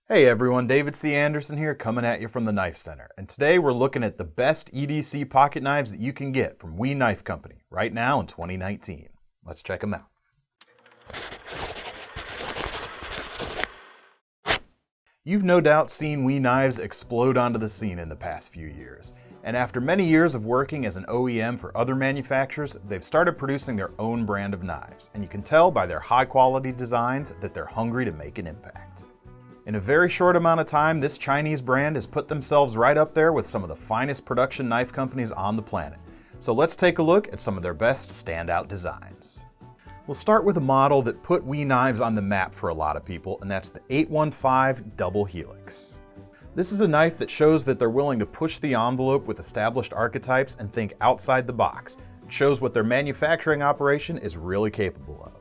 Hey everyone, David C. Anderson here coming at you from the Knife Center. And today we're looking at the best EDC pocket knives that you can get from We Knife Company right now in 2019. Let's check them out. You've no doubt seen We Knives explode onto the scene in the past few years. And after many years of working as an OEM for other manufacturers, they've started producing their own brand of knives. And you can tell by their high quality designs that they're hungry to make an impact. In a very short amount of time, this Chinese brand has put themselves right up there with some of the finest production knife companies on the planet. So let's take a look at some of their best standout designs. We'll start with a model that put We Knives on the map for a lot of people, and that's the 815 Double Helix. This is a knife that shows that they're willing to push the envelope with established archetypes and think outside the box. It shows what their manufacturing operation is really capable of.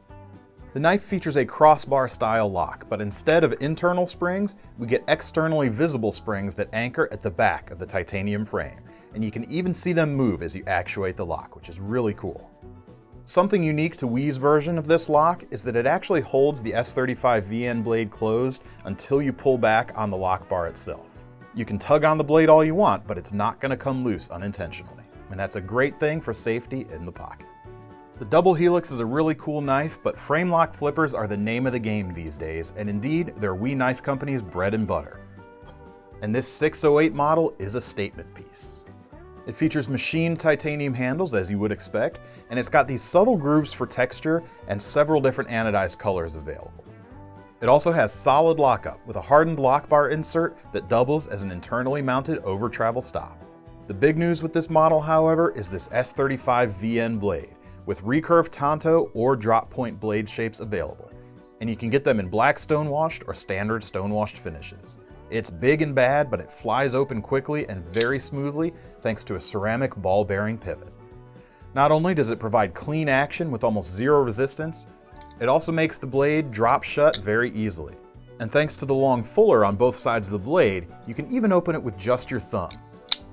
The knife features a crossbar style lock, but instead of internal springs, we get externally visible springs that anchor at the back of the titanium frame, and you can even see them move as you actuate the lock, which is really cool. Something unique to We's version of this lock is that it actually holds the S35 VN blade closed until you pull back on the lock bar itself. You can tug on the blade all you want, but it's not going to come loose unintentionally, and that's a great thing for safety in the pocket. The Double Helix is a really cool knife, but frame lock flippers are the name of the game these days, and indeed, they're We Knife Company's bread and butter. And this 608 model is a statement piece. It features machined titanium handles, as you would expect, and it's got these subtle grooves for texture and several different anodized colors available. It also has solid lockup with a hardened lock bar insert that doubles as an internally mounted over-travel stop. The big news with this model, however, is this S35 VN blade, with recurve tanto or drop point blade shapes available, and you can get them in black stonewashed or standard stonewashed finishes. It's big and bad, but it flies open quickly and very smoothly thanks to a ceramic ball bearing pivot. Not only does it provide clean action with almost zero resistance, it also makes the blade drop shut very easily. And thanks to the long fuller on both sides of the blade, you can even open it with just your thumb,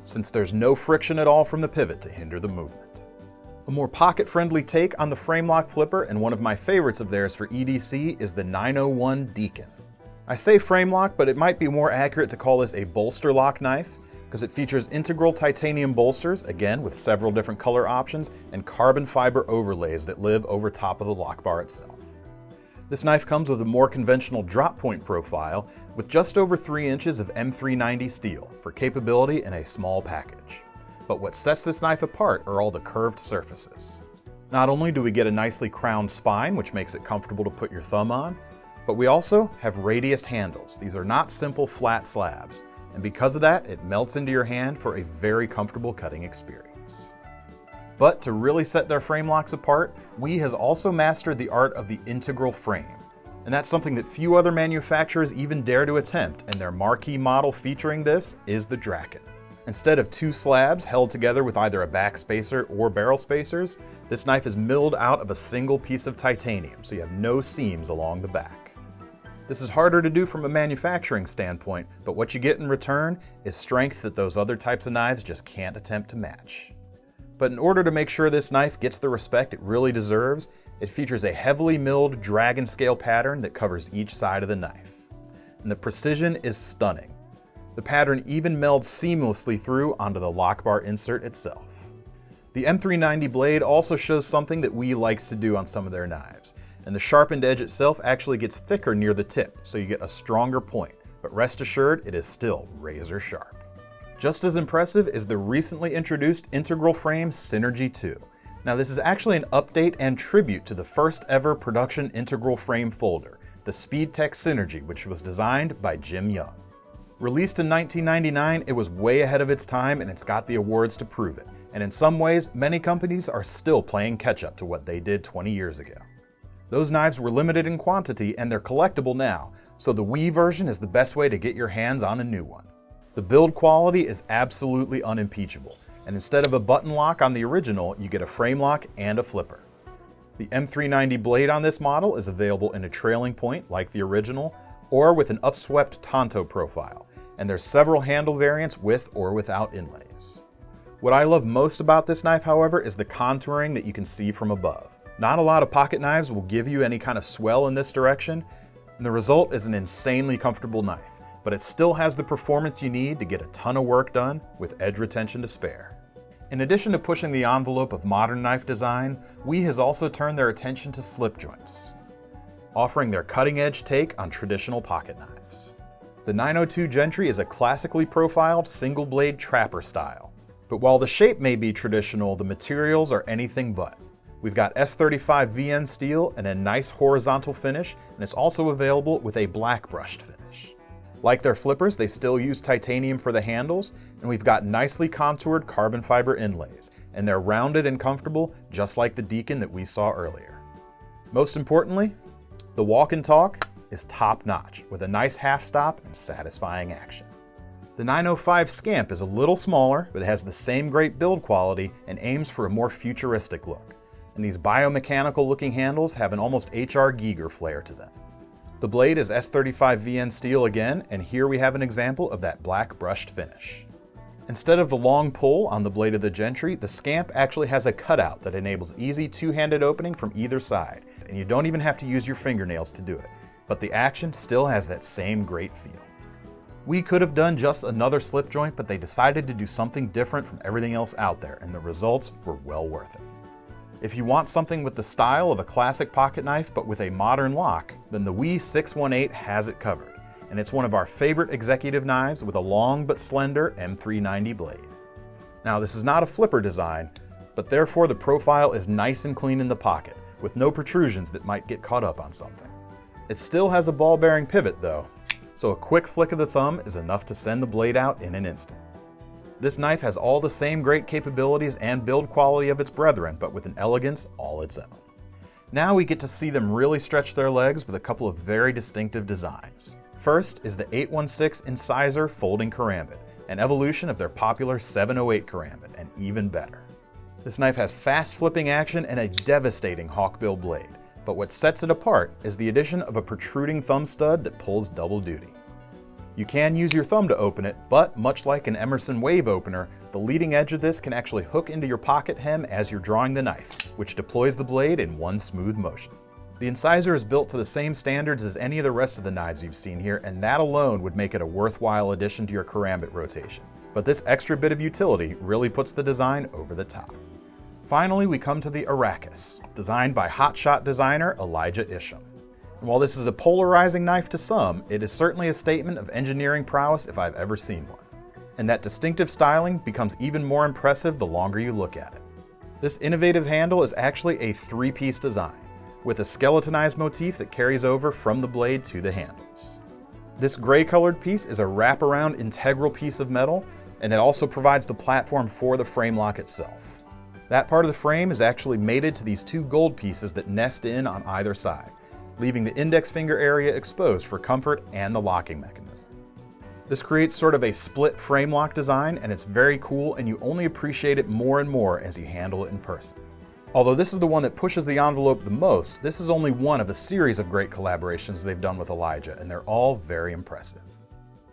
since there's no friction at all from the pivot to hinder the movement. A more pocket-friendly take on the frame lock flipper, and one of my favorites of theirs for EDC, is the 901 Deacon. I say frame lock, but it might be more accurate to call this a bolster lock knife, because it features integral titanium bolsters, again with several different color options, and carbon fiber overlays that live over top of the lock bar itself. This knife comes with a more conventional drop point profile, with just over 3 inches of M390 steel for capability in a small package. But what sets this knife apart are all the curved surfaces. Not only do we get a nicely crowned spine, which makes it comfortable to put your thumb on, but we also have radiused handles. These are not simple flat slabs, and because of that, it melts into your hand for a very comfortable cutting experience. But to really set their frame locks apart, We has also mastered the art of the integral frame. And that's something that few other manufacturers even dare to attempt, and their marquee model featuring this is the Draken. Instead of 2 slabs held together with either a back spacer or barrel spacers, this knife is milled out of a single piece of titanium, so you have no seams along the back. This is harder to do from a manufacturing standpoint, but what you get in return is strength that those other types of knives just can't attempt to match. But in order to make sure this knife gets the respect it really deserves, it features a heavily milled dragon scale pattern that covers each side of the knife. And the precision is stunning. The pattern even melds seamlessly through onto the lock bar insert itself. The M390 blade also shows something that We likes to do on some of their knives, and the sharpened edge itself actually gets thicker near the tip, so you get a stronger point, but rest assured it is still razor sharp. Just as impressive is the recently introduced integral frame Synergy 2. Now this is actually an update and tribute to the first ever production integral frame folder, the SpeedTech Synergy, which was designed by Jim Young. Released in 1999, it was way ahead of its time, and it's got the awards to prove it. And in some ways, many companies are still playing catch up to what they did 20 years ago. Those knives were limited in quantity, and they're collectible now, so the We version is the best way to get your hands on a new one. The build quality is absolutely unimpeachable, and instead of a button lock on the original, you get a frame lock and a flipper. The M390 blade on this model is available in a trailing point like the original, or with an upswept tanto profile, and there's several handle variants with or without inlays. What I love most about this knife, however, is the contouring that you can see from above. Not a lot of pocket knives will give you any kind of swell in this direction, and the result is an insanely comfortable knife. but it still has the performance you need to get a ton of work done with edge retention to spare. In addition to pushing the envelope of modern knife design, WE has also turned their attention to slip joints, offering their cutting-edge take on traditional pocket knives. The 902 Gentry is a classically profiled single-blade trapper style, but while the shape may be traditional, the materials are anything but. We've got S35 VN steel and a nice horizontal finish, and it's also available with a black brushed finish. Like their flippers, they still use titanium for the handles, and we've got nicely contoured carbon fiber inlays, and they're rounded and comfortable just like the Deacon that we saw earlier. Most importantly, the walk and talk is top-notch with a nice half stop and satisfying action. The 905 Scamp is a little smaller, but it has the same great build quality and aims for a more futuristic look. And these biomechanical looking handles have an almost H.R. Giger flair to them. The blade is S35 VN steel again, and here we have an example of that black brushed finish. Instead of the long pull on the blade of the Gentry, the Scamp actually has a cutout that enables easy two-handed opening from either side, and you don't even have to use your fingernails to do it, but the action still has that same great feel. We could have done just another slip joint, but they decided to do something different from everything else out there, and the results were well worth it. If you want something with the style of a classic pocket knife but with a modern lock, then the WE 618 has it covered, and it's one of our favorite executive knives with a long but slender M390 blade. Now this is not a flipper design, but therefore the profile is nice and clean in the pocket, with no protrusions that might get caught up on something. It still has a ball bearing pivot though, so a quick flick of the thumb is enough to send the blade out in an instant. This knife has all the same great capabilities and build quality of its brethren, but with an elegance all its own. Now we get to see them really stretch their legs with a couple of very distinctive designs. First is the 816 Incisor Folding Karambit, an evolution of their popular 708 Karambit, and even better. This knife has fast flipping action and a devastating hawkbill blade, but what sets it apart is the addition of a protruding thumb stud that pulls double duty. You can use your thumb to open it, but much like an Emerson Wave opener, the leading edge of this can actually hook into your pocket hem as you're drawing the knife, which deploys the blade in one smooth motion. The Incisor is built to the same standards as any of the rest of the knives you've seen here, and that alone would make it a worthwhile addition to your Karambit rotation. But this extra bit of utility really puts the design over the top. Finally, we come to the Arrakis, designed by hotshot designer Elijah Isham. And while this is a polarizing knife to some, it is certainly a statement of engineering prowess if I've ever seen one. And that distinctive styling becomes even more impressive the longer you look at it. This innovative handle is actually a three-piece design, with a skeletonized motif that carries over from the blade to the handles. This gray-colored piece is a wraparound integral piece of metal, and it also provides the platform for the frame lock itself. That part of the frame is actually mated to these two gold pieces that nest in on either side, leaving the index finger area exposed for comfort and the locking mechanism. This creates sort of a split frame lock design, and it's very cool, and you only appreciate it more and more as you handle it in person. Although this is the one that pushes the envelope the most, this is only one of a series of great collaborations they've done with Elijah, and they're all very impressive.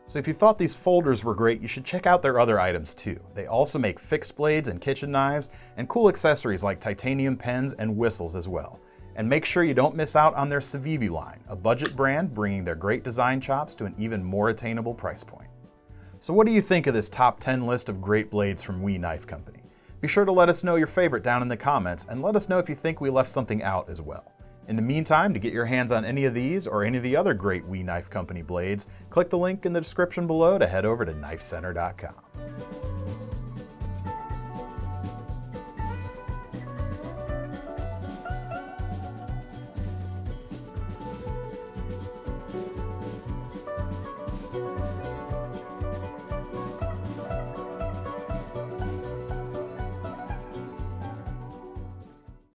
So if you thought these folders were great, you should check out their other items too. They also make fixed blades and kitchen knives, and cool accessories like titanium pens and whistles as well. And make sure you don't miss out on their Civivi line, a budget brand bringing their great design chops to an even more attainable price point. So what do you think of this top 10 list of great blades from WE Knife Company? Be sure to let us know your favorite down in the comments, and let us know if you think we left something out as well. In the meantime, to get your hands on any of these or any of the other great WE Knife Company blades, click the link in the description below to head over to KnifeCenter.com.